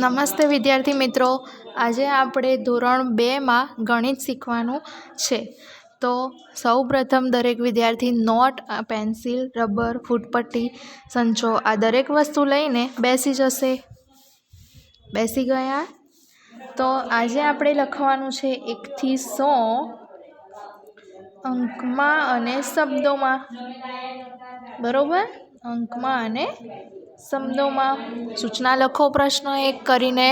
નમસ્તે વિદ્યાર્થી મિત્રો, આજે આપણે ધોરણ 2માં ગણિત શીખવાનું છે. તો સૌપ્રથમ દરેક વિદ્યાર્થી નોટ, પેન્સિલ, રબર, ફૂટપટ્ટી, સંચો આ દરેક વસ્તુ લઈને બેસી જશે. બેસી ગયા? તો આજે આપણે લખવાનું છે 1 થી 100 અંકમાં અને શબ્દોમાં. બરોબર? અંકમાં અને શબ્દોમાં. સૂચના લખો પ્રશ્ન 1 કરીને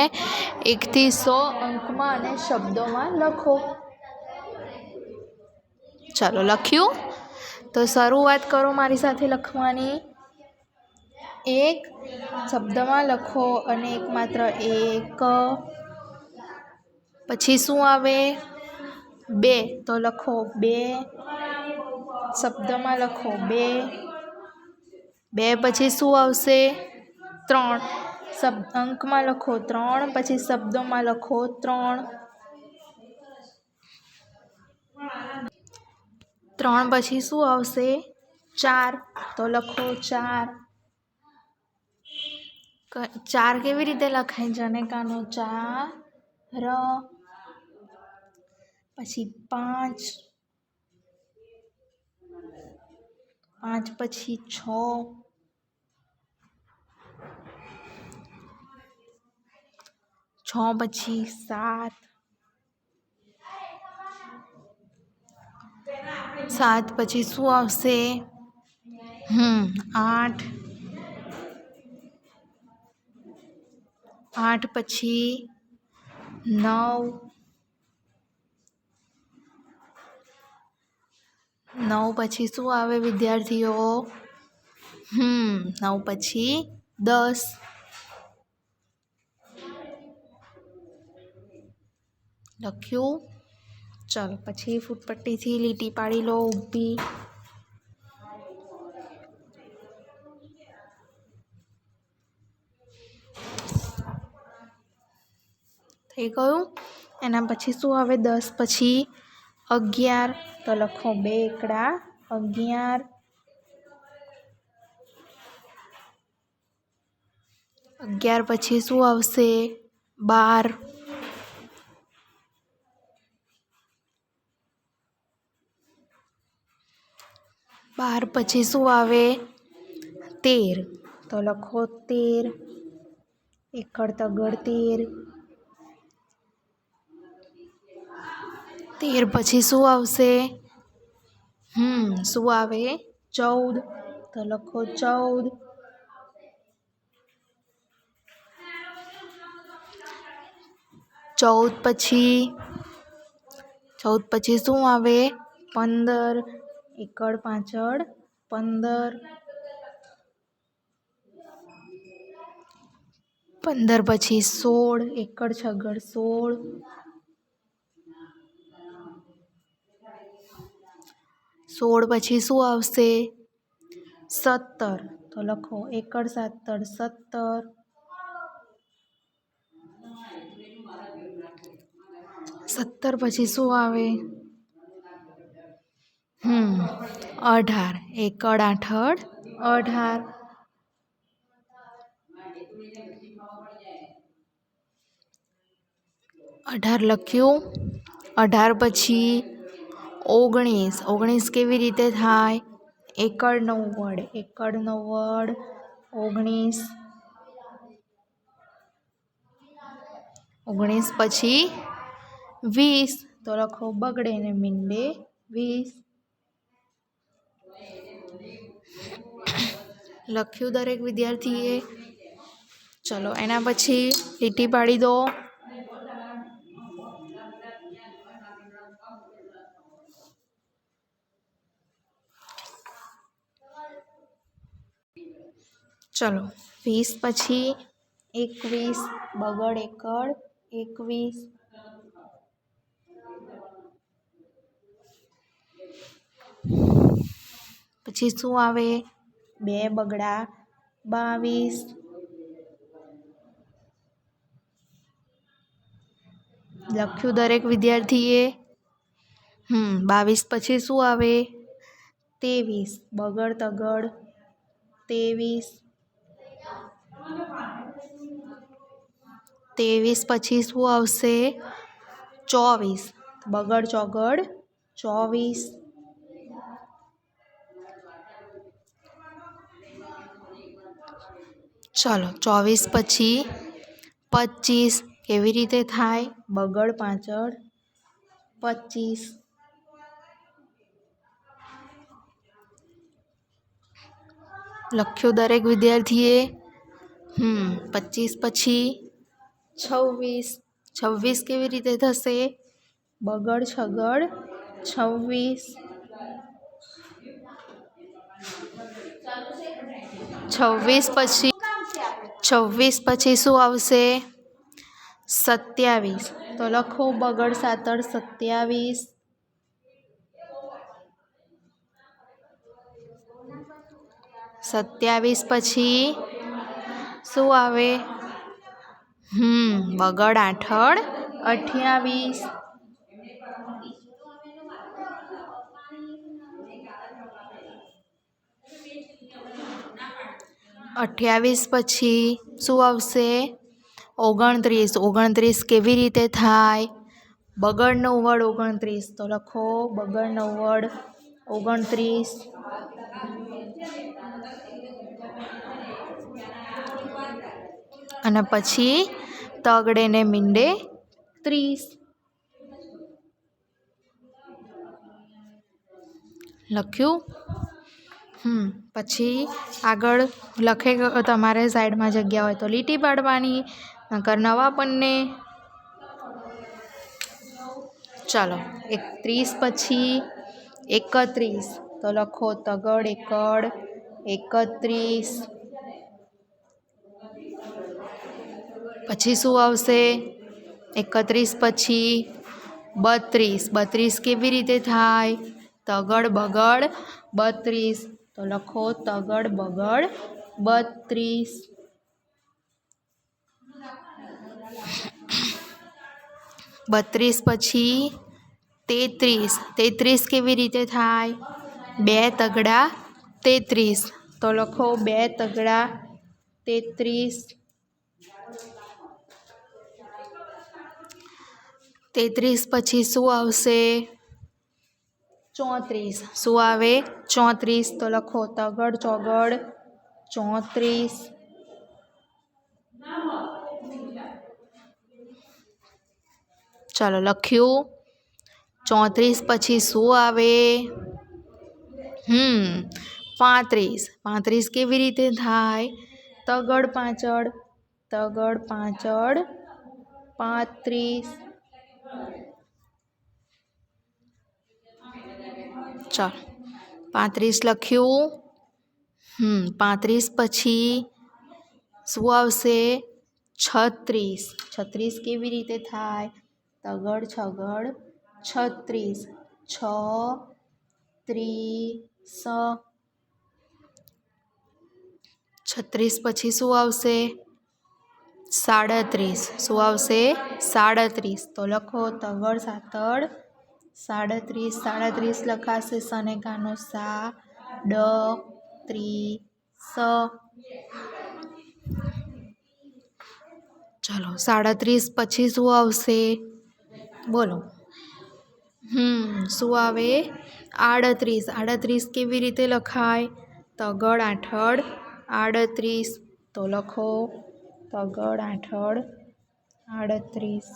1 થી 100 અંકમાં અને શબ્દોમાં લખો. ચાલો લખ્યું? તો શરૂઆત કરો મારી સાથે લખવાની. 1 શબ્દમાં લખો અને એક માત્ર 1. પછી શું આવે? 2 તો લખો 2 શબ્દમાં લખો 2. 2 પછી શું આવશે? 3 અંકમાં લખો 3, પછી શબ્દોમાં લખો 3. 3 પછી શું આવશે? 4 તો લખો 4. 4 કેવી રીતે લખાય? જનેકાનો 4. પછી 5. 5 પછી 6. 6 પછી 7. 7 પછી શું આવશે? 8. 8 પછી 9. 9 પછી શું આવે વિદ્યાર્થીઓ? 9 પછી 10. લખ્યું? ચાલો પછી ફૂટપટ્ટીથી લીટી પાડી લો ઊભી. થઈ ગયું? એના પછી શું આવે? 10 પછી 11 તો લખો 2 એકડા 11. 11 પછી શું આવશે? 12. 12 પછી શું આવે? 13 તો લખો 13 એકડ તગડ 13. 13 પછી શું આવશે? શું આવે? 14 તો લખો 14. 14 પછી શું આવે? 15 એકડ પાછળ 15. 15 પછી 16 એકડ છગડ 16. 16 પછી શું આવશે? 17 તો લખો એકડ 17 17. 17 પછી શું આવે? 18 એકડ આઠડ 18. 18 લખ્યું? 18 પછી 19. 19 કેવી રીતે થાય? એકડ 90 એકડ 90 19. 19 પછી 20 તો લખો બગડે ને મીંડે 20. લખ્યું દરેક વિદ્યાર્થીએ? ચલો એના પછી લીટી પાડી દો. ચલો 20 પછી 21 બગડ એકડ 21. પછી શું આવે? 2 બગડા 22. લખ્યું દરેક વિદ્યાર્થીએ? 22 પછી શું આવે? 23 બગડ તગડ 23. 23 પછી શું આવશે? 24. બગડ ચોગડ 24. ચલો 24 પછી 25 કેવી રીતે થાય? બગડ પાછળ 25. લખ્યું દરેક વિદ્યાર્થીએ? 25 પછી 26. 26 કેવી રીતે થશે? બગડ છગડ 26. 26 પછી શું આવશે? 27. તો લખો બગડ સાતડ 27. 27 પછી શું આવે? બગડ આઠડ 28. 28 પછી શું આવશે? 29. 29 કેવી રીતે થાય? બગડ નવ્વડ 29. તો લખો બગડ નવ્વડ 29. અને પછી તગડે ને મીંડે 30. લખ્યું? પછી આગળ લખે તમારે સાઈડમાં જગ્યા હોય તો લીટી પાડવાની, નકર નવા પન્ને. ચાલો 30 પછી 31. તો લખો તગડ એકડ 31. પછી શું આવશે? 31 પછી 32. 32 કેવી રીતે થાય? તગડ બગડ 32. તો લખો તગડ બગડ 32. 32 પછી 33. 33 કેવી રીતે થાય? 2 તગડા 33. તો લખો 2 તગડા 33. 33 પછી શું આવશે? 34. શું આવે? 34. તો લખો તગડ ચોગડ 34. ચાલો લખ્યું? 34 પછી શું આવે? 35. 35 કેવી રીતે થાય? તગડ પાછળ 35. ચાલો 35 લખ્યું? 35 પછી શું આવશે? 36. 36 કેવી રીતે થાય? તગડ છગડ 36. 36 પછી શું આવશે? 37. શું આવશે? 37. તો લખો તગડ સાતડ 37. 37 લખાશે સનેકાનો સા ડ ત્રી સ. ચાલો 37 પછી શું આવશે? બોલો. શું આવે? 38. 38 કેવી રીતે લખાય? તગડ આઠડ 38. તો લખો તગડ આઠડ 38.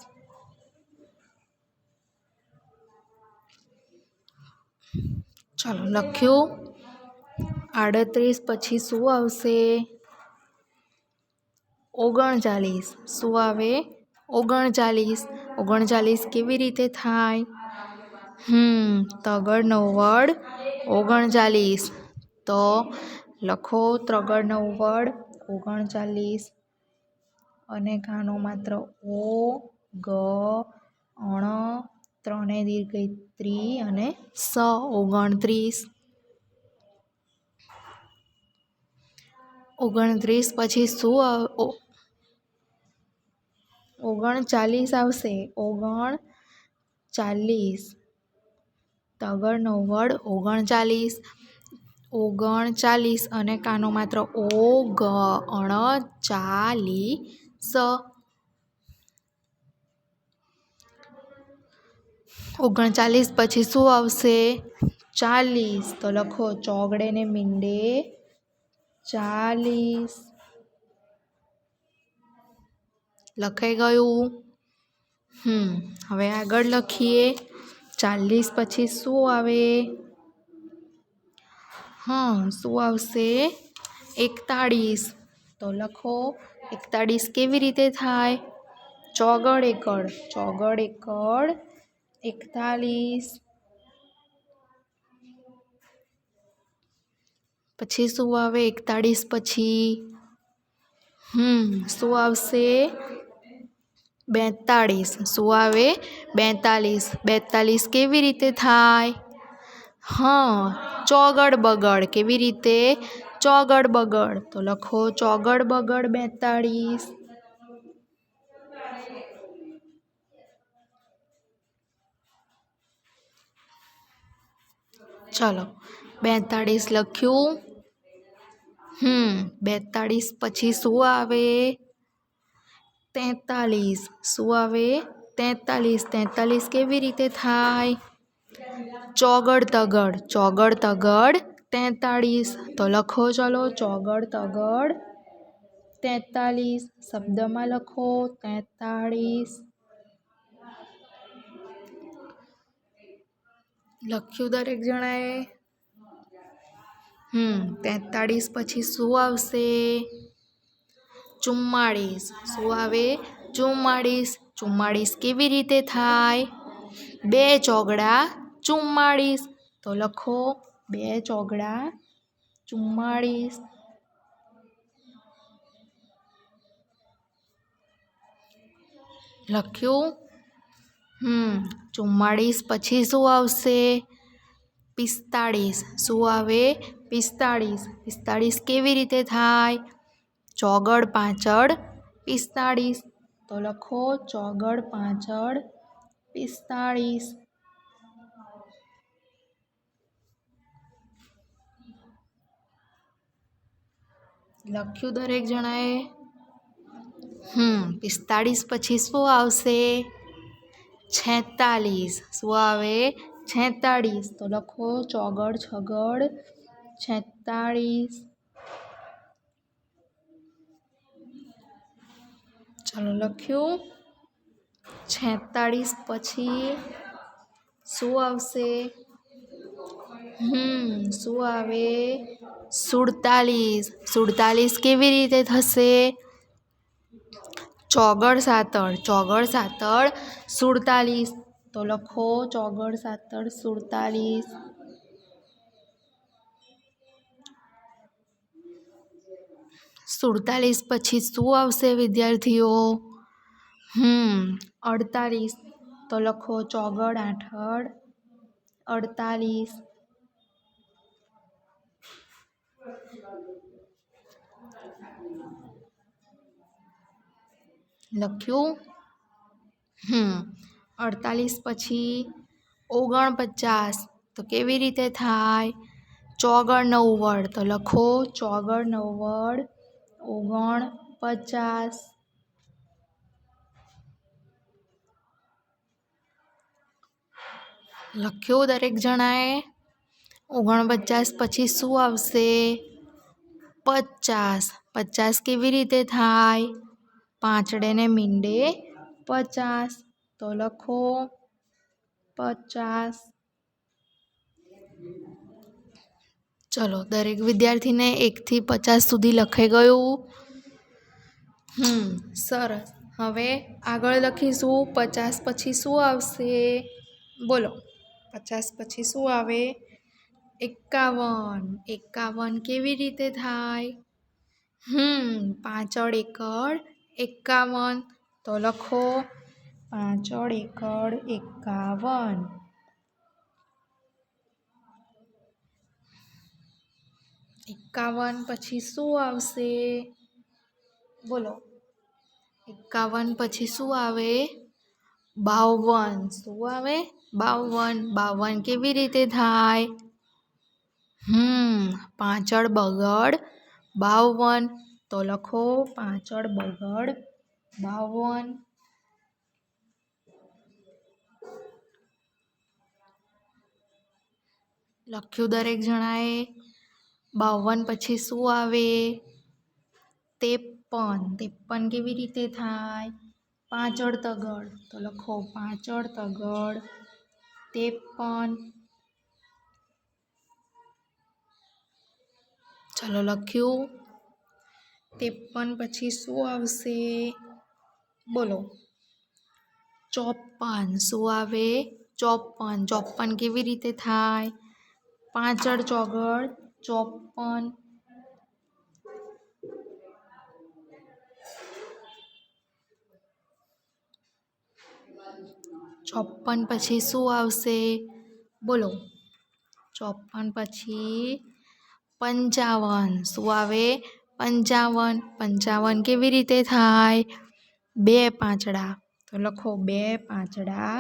ચાલો લખ્યું? 38 પછી શું આવશે? 39. શું આવે? 39. 39 કેવી રીતે થાય? તગડ નવ્વડ 39. તો લખો તગડ નવ્વડ 39. અને કાનો માત્ર ઓ ગ અણ ત્રણે દીર્ઘ ત્રી અને સ 29. 29 પછી શું 39 આવશે? 39. તગડ નવ્વડ 39 અને કાનો માત્ર ઓ ગ અણ ચાલી સ. 39 પછી શું આવશે? 40. તો લખો ચોગડે ને મીંડે 40. લખાઈ ગયું? હવે આગળ લખીએ. 40 પછી શું આવે? શું આવશે? 41. તો લખો 41 કેવી રીતે થાય? ચોગડ એકડ 41. પછી શું આવે 41 પછી? શું આવશે? 42. શું આવે? 42 કેવી રીતે થાય? ચોગડ બગડ. કેવી રીતે? ચોગડ બગડ. તો લખો ચોગડ બગડ 42. ચલો 42 લખ્યું. 42 પછી શું આવે? 43. શું આવે? 43 કેવી રીતે થાય? ચોગડ તગડ 43. તો લખો ચલો ચોગડ તગડ 43. શબ્દમાં લખો 43. લખ્યું દરેક જણાએ? 43 પછી શું આવશે? 44. શું આવે? 44 કેવી રીતે થાય? 2 ચોગડા 44. તો લખો 2 ચોગડા 44. લખ્યું? 44 પછી શું આવશે? 45. શું આવે? 45 કેવી રીતે થાય? ચોગડ પાંચડ 45. તો લખો ચોગડ પાંચડ 45. લખ્યું દરેક જણાએ? 45 પછી શું આવશે? 46. શું આવે? 46. તો લખો ચોગડ છગડ 46. ચાલો લખ્યું? 46 પછી શું આવશે? શું આવે? 47 કેવી રીતે થશે? ચોગડ સાતડ 47. તો લખો ચોગડ સાતડ 47. પછી શું આવશે વિદ્યાર્થીઓ? 48. તો લખો ચોગડ આઠડ 48. લખ્યું? 48 પછી 49. તો કેવી રીતે થાય? ચોગડ નવ્વડ. તો લખો ચોગડ નવ્વડ 49. લખ્યું દરેક જણાએ? 49 પછી શું આવશે? 50 કેવી રીતે થાય? પાંચડે ને મીંડે 50. તો લખો 50. ચલો દરેક વિદ્યાર્થીને 1 થી 50 સુધી લખાઈ ગયું? સરસ. હવે આગળ લખીશું 50 પછી શું આવશે? બોલો 50 પછી શું આવે? 51 કેવી રીતે થાય? પાંચડ એકડ 51. તો લખો પાંચડ એકડ 51. પછી શું આવશે? બોલો 51 પછી શું આવે? 52. શું આવે? 52 કેવી રીતે થાય? પાંચડ બગડ 52. તો લખો પાંચડ બગડ 52. લખ્યું દરેક જણાએ. 52 પછી શું આવે? 53. 53 કેવી રીતે થાય? પાંચડ તગડ. તો લખો પાંચડ તગડ 53. ચલો લખ્યું. 53 પછી શું આવશે? બોલો. 54. શું આવે? 54. 54 કેવી રીતે થાય? પાંચડ ચોગડ 54. 54 પછી શું આવશે? બોલો. 54 પછી 55. શું આવે? 55. 55 કેવી રીતે થાય? બે પાંચડા. તો લખો બે પાંચડા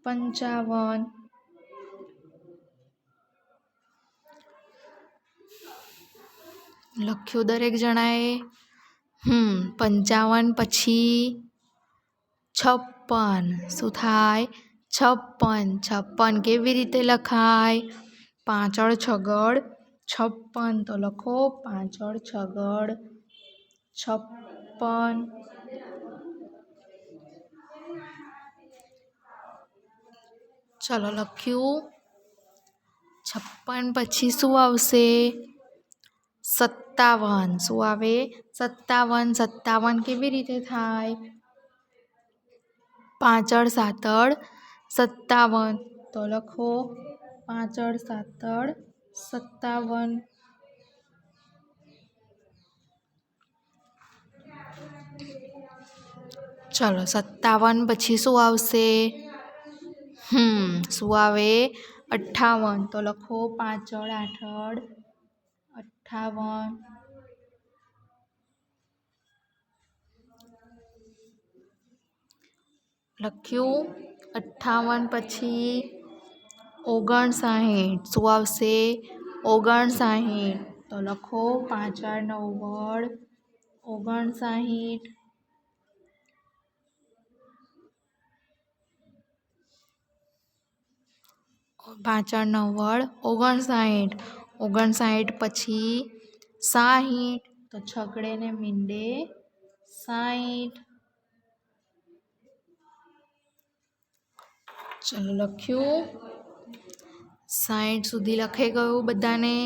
55. લખ્યું દરેક જણાએ. 55 પછી 56. શું થાય? 56. 56 કેવી રીતે લખાય? પાંચડ છગડ 56. તો લખો પાંચડ છગડ 56. ચલો લખ્યું. 56 પછી શું આવશે? 57. શું આવે? 57. 57 કેવી રીતે થાય? પાંચડ સાતડ 57. તો લખો પાંચડ સાતડ 57. ચલો 57 પછી શું આવશે? શું આવે? 58. તો લખો પાંચડ આઠડ 58. લખ્યું. 58 પછી 59. શું આવશે? 59. તો લખો પાંચડ નવ્વડ 59. પાંચડ નવ્વડ 59. 59 પછી 60. તો છગડે ને મીંડે 60. ચલો લખ્યું. 60 સુધી લખાઈ ગયું બધાને?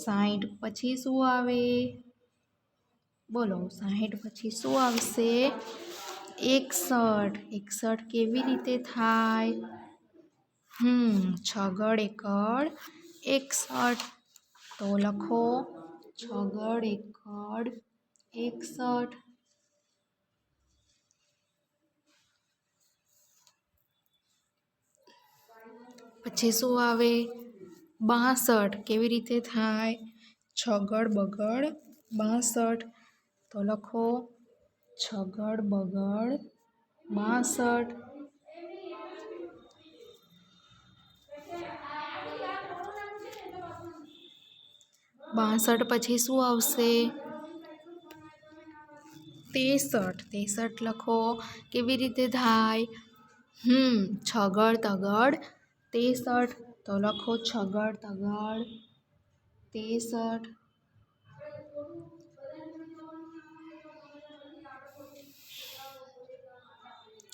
60 પછી શું આવે? બોલો. 60 પછી શું આવશે? 61. 61 કેવી રીતે થાય? છગડ એકડ 61. તો લખો છગડ એકડ 61. પછી શું આવે? 62. કેવી રીતે થાય? છગડ બગડ 62. તો લખો છગડ બગડ 62. બાસઠ પછી શું આવશે? 63. 63 લખો કેવી રીતે થાય? છગડ તગડ 63. તો લખો છગડ તગડ 63.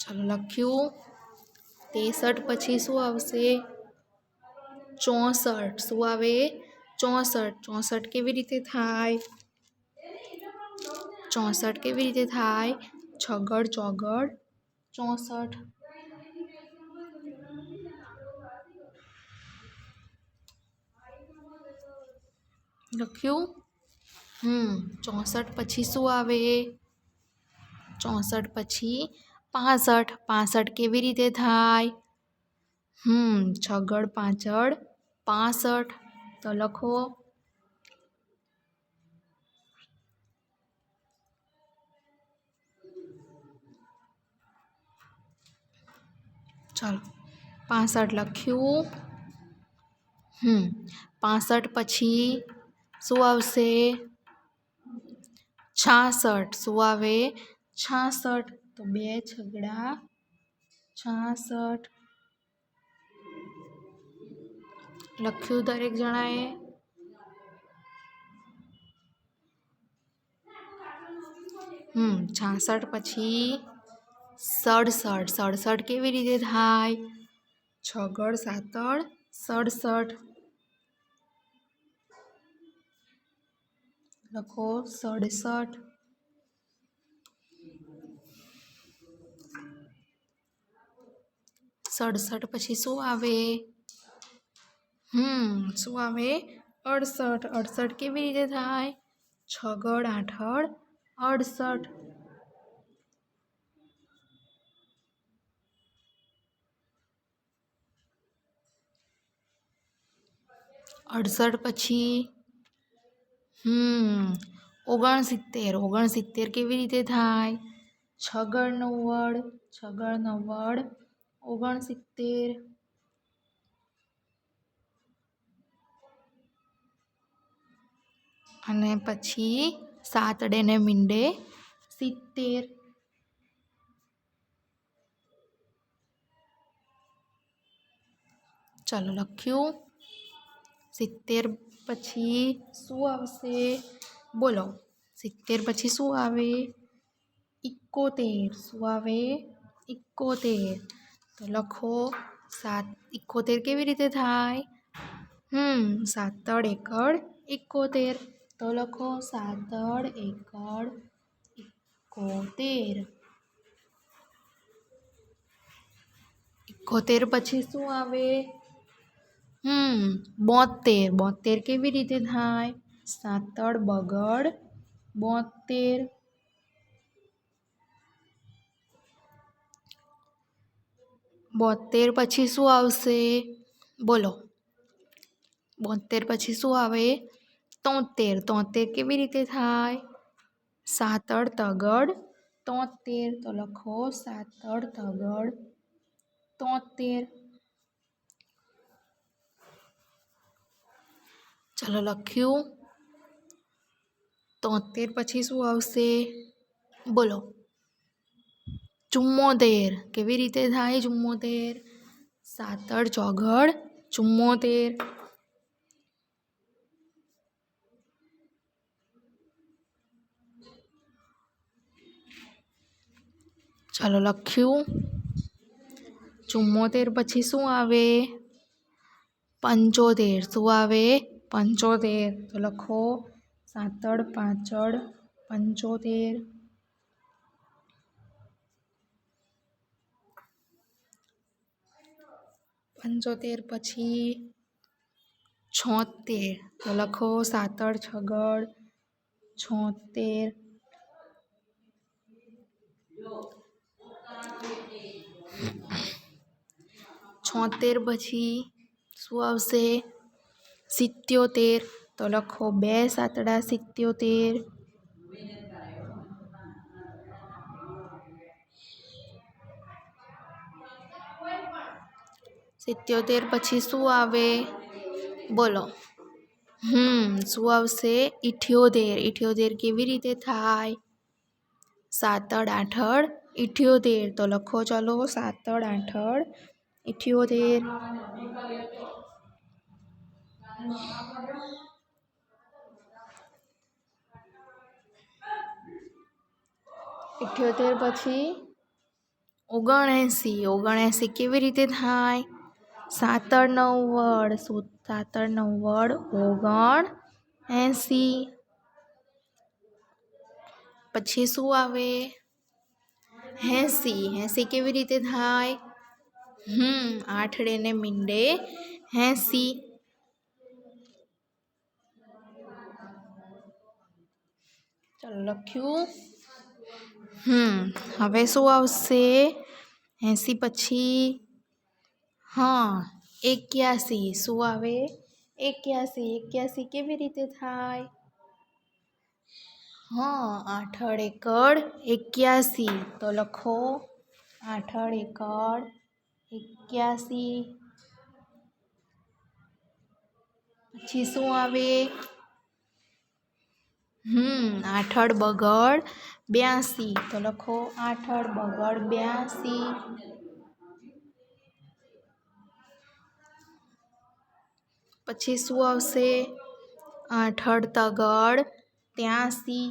ચલો લખ્યું. 63 પછી શું આવશે? 64. શું આવે? 64. 64 કેવી રીતે થાય? 64 કેવી રીતે થાય? છગડ ચોગડ 64. લખ્યું. 64 પછી શું આવે? 64 પછી 65. 65 કેવી રીતે થાય? છગડ પાંચડ 65. તો લખો ચાલો 65 લખ્યું. 65 પછી શું આવશે? 66. શું આવે? 66. તો બે છગડા 66. લખ્યું દરેક જણાએ? 66 પછી 67 કેવી રીતે થાય? 6 × 7 = 67. લખો 67. 67 પછી શું આવે? શું આવે? 68. 68 કેવી રીતે થાય? 6 × 8 = 68. પછી 69. 69 કેવી રીતે થાય? 6 × 9 = 69. અને પછી 7 ને મીંડે 70. ચાલો લખ્યું. 70 પછી શું આવશે? બોલો. 70 પછી શું આવે? 71. શું આવે? 71. તો લખો 71 કેવી રીતે થાય? 7 × 1 = 71. તો લખો 7 × 1 = 71. 71 પછી શું આવે? 72. 72 કેવી રીતે થાય? 7 × 2 = 72. 72 પછી શું આવશે? બોલો. 72 પછી શું આવે? 73. 73 કેવી રીતે થાય? 7 × 3 = 73. તો લખો 7 × 3 = 73. ચાલો લખ્યું. 73 પછી શું આવશે? બોલો. 74. કેવી રીતે થાય? 74. 7 × 4 = 74. ચાલો લખ્યું. 74 પછી શું આવે? 75. શું આવે? 75. તો લખો 7 × 5 = 75. 75 પછી 76. તો લખો 7 × 6 = 76. 76 પછી શું આવશે? 77. તો લખો 2 × 7 = 77. 77 પછી શું આવે? બોલો. શું આવશે? 78. 78 કેવી રીતે થાય? 7 × 8 = 78. તો લખો ચાલો 7 × 8 = 78. 78 પછી 79. 79 કેવી રીતે થાય? 7 × 9 = 7 × 9 = 79. પછી શું આવે? 80. 80 કેવી રીતે થાય? 8 ને મીંડે 80. ચાલો લખ્યું. હવે શું આવશે? 80 પછી 81. શું આવે? 81. 81 કેવી રીતે થાય? 8 × 1 = 81. તો લખો 8 × 1 = 81. પછી શું આવે? 8 × 2 = 82. તો લખો 8 × 2 = 82. પછી શું આવશે? 8 તગડ 83.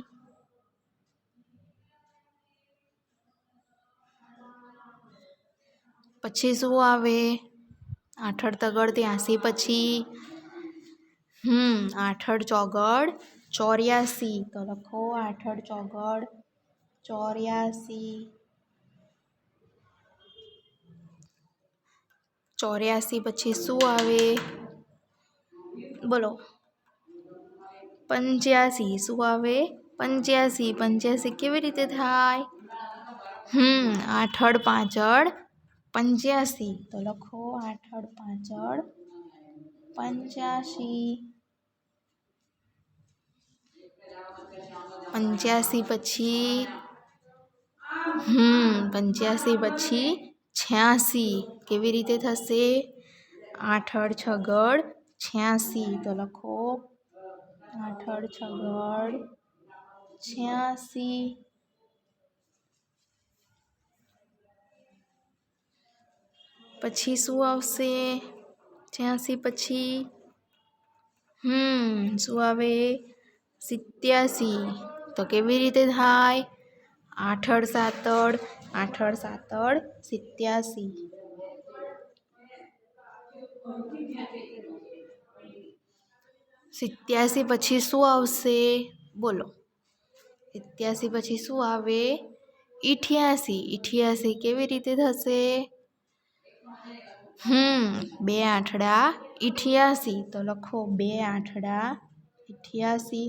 પછી શું આવે? 8 તગડ 83 પછી 8 ચોગડ 84. તો લખો 8 ચોગડ 84. 84 પછી શું આવે? બોલો. 85. શું આવે? 85. 85 કેવી રીતે થાય? 8 5 85. તો લખો 8 5 85. 85 પછી 85 પછી 86. કેવી રીતે થશે? 8 6 86. તો લખો 8 6 86. પછી શું આવશે? 86 પછી શું આવે? 87. તો કેવી રીતે થાય? 8 7 8 7 87. 87 પછી શું આવશે? બોલો. 87 પછી શું આવે? 88. 88 કેવી રીતે થશે? 2 આઠડા 88. તો લખો 2 આઠડા 88.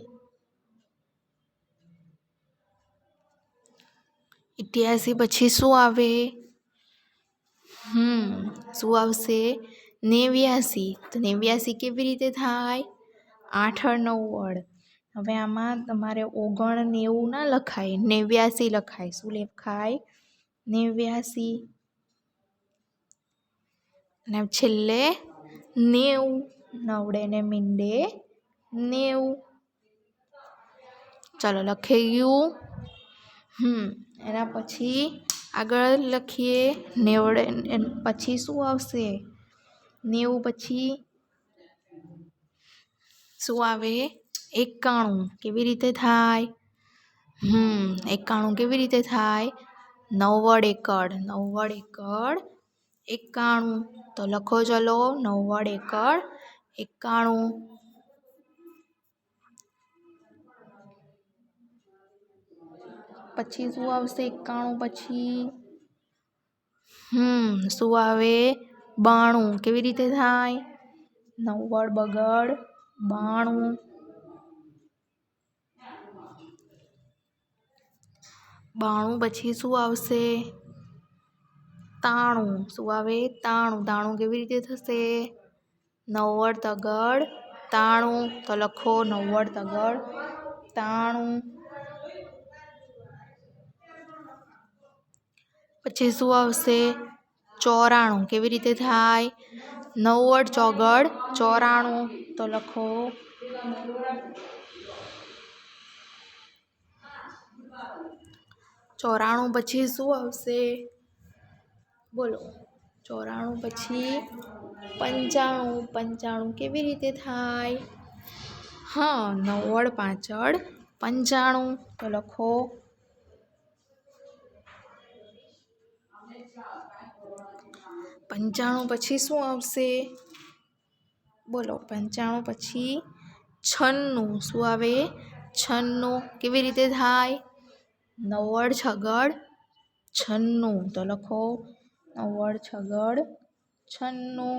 88 પછી શું આવે? શું આવશે? 89. તો 89 કેવી રીતે થાય? 8 9. હવે આમાં તમારે 90 ના લખાય, 89 લખાય. શું લખાય? 89. અને છેલ્લે 90. 9 ને મીંડે 90. ચાલો લખાઈ ગયું. એના પછી આગળ લખીએ. 90 પછી શું આવશે? 90 પછી શું આવે? 91. કેવી રીતે થાય? 91 કેવી રીતે થાય? 9 વડ એકડ 9 વડ એકડ 91. તો લખો ચલો 9 વડ એકડ 91. પછી શું આવશે? 91 પછી શું આવે? 92. કેવી રીતે થાય? 9 વડ બગડ 92. 92 પછી શું આવશે? 93. શું આવે? 93. 93 કેવી રીતે થશે? 9 વડ તગડ 93. તો લખો 9 વડ તગડ 93. પછી શું આવશે? 94. કેવી રીતે થાય? 9 વડ ચોગડ 94. તો લખો 94 પછી શું આવશે? બોલો. 94 પછી 95. 95 કેવી રીતે થાય? 9 વડ 5 વડ 95. તો લખો 95 પછી શું આવશે? બોલો. 95 પછી 96. શું આવે? 96. કેવી રીતે થાય? 9 વડ છગડ 96. તો લખો 9 વડ છગડ 96.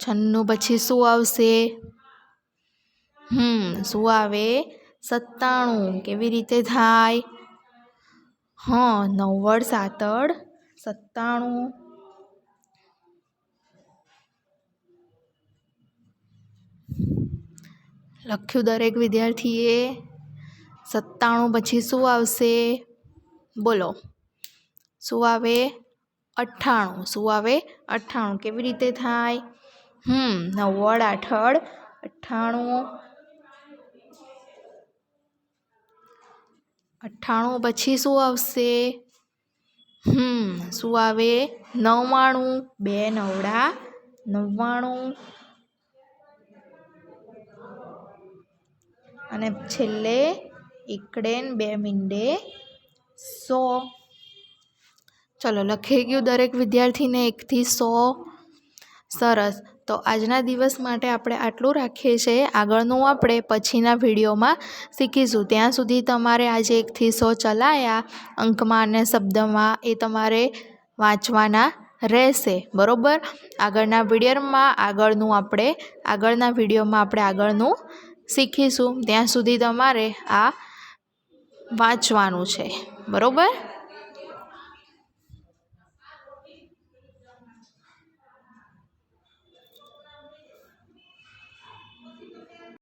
96 પછી શું આવશે? શું આવે? 97. કેવી રીતે થાય? 9 વડ 7 વડ 97. લખ્યું દરેક વિદ્યાર્થીએ? 97 પછી શું આવશે? બોલો. શું આવે? 98. શું આવે? 98. કેવી રીતે થાય? 9 વડ 8 વડ 98. 98 પછી શું આવશે? શું આવે? 99, 2 નવડા 99 અને છેલ્લે એકડે 2 મીંડે 100. ચલો, લખાઈ ગયું દરેક વિદ્યાર્થીને 1 થી 100. સરસ. તો આજના દિવસ માટે આપણે આટલું રાખીએ છીએ. આગળનું આપણે પછીના વિડીયોમાં શીખીશું. ત્યાં સુધી તમારે આજે 1 થી 100 ચલાયા અંકમાં અને શબ્દમાં એ તમારે વાંચવાના રહેશે, બરાબર. આગળના વિડીયોમાં આપણે આગળનું શીખીશું. ત્યાં સુધી તમારે આ વાંચવાનું છે, બરાબર.